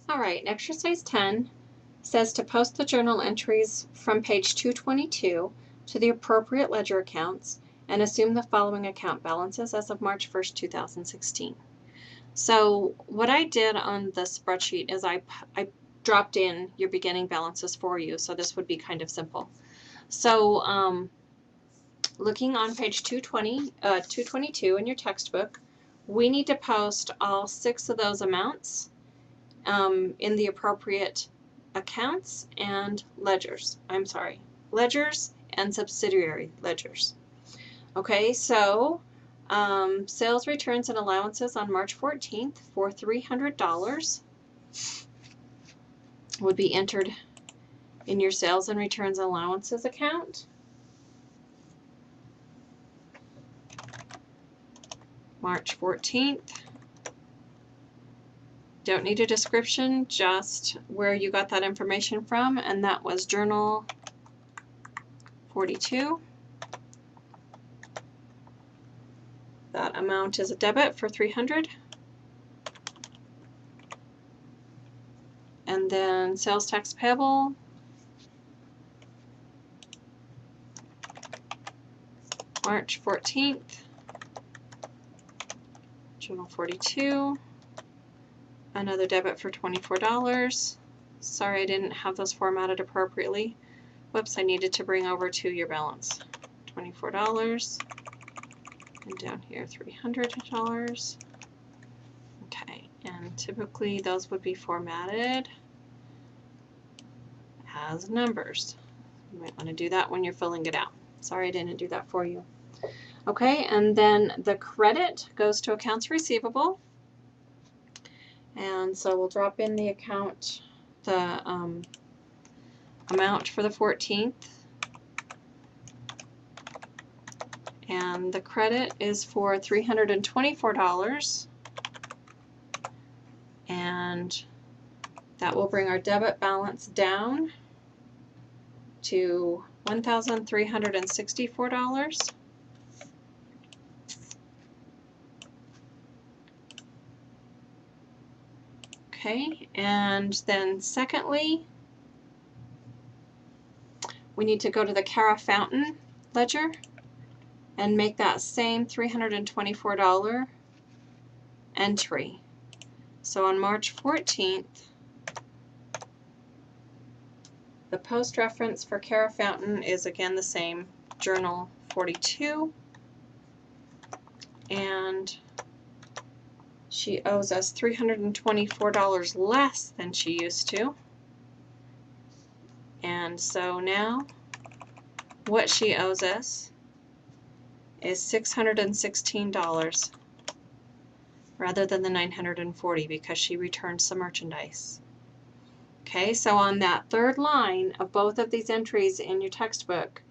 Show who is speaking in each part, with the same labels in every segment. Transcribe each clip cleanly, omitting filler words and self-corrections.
Speaker 1: All right, exercise 10 says to post the journal entries from page 222 to the appropriate ledger accounts and assume the following account balances as of March 1st, 2016. So what I did on the spreadsheet is I dropped in your beginning balances for you, so this would be kind of simple. So looking on page 222 in your textbook, we need to post all 6 of those amounts in the appropriate accounts and ledgers. Ledgers and subsidiary ledgers. Okay, so sales returns and allowances on March 14th for $300 would be entered in your sales and returns and allowances account. March 14th. Don't need a description, just where you got that information from, and that was Journal 42. That amount is a debit for $300. And then sales tax payable, March 14th, Journal 42, another debit for $24. Sorry, I didn't have those formatted appropriately. Whoops, I needed to bring over to your balance. $24, and down here $300. Okay, and typically those would be formatted as numbers. You might want to do that when you're filling it out. Sorry, I didn't do that for you. Okay, and then the credit goes to accounts receivable. And so we'll drop in the account, the amount for the 14th. And the credit is for $324. And that will bring our debit balance down to $1,364. Okay, and then secondly, we need to go to the Cara Fountain ledger and make that same $324 entry. So on March 14th, the post reference for Cara Fountain is again the same, Journal 42, and she owes us $324 less than she used to. And so now what she owes us is $616 rather than the $940 because she returned some merchandise. Okay, so on that third line of both of these entries in your textbook,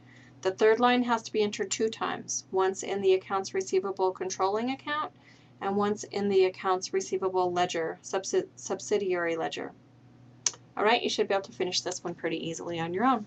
Speaker 1: the third line has to be entered 2 times, once in the accounts receivable controlling account and once in the accounts receivable ledger, subsidiary ledger. All right, you should be able to finish this one pretty easily on your own.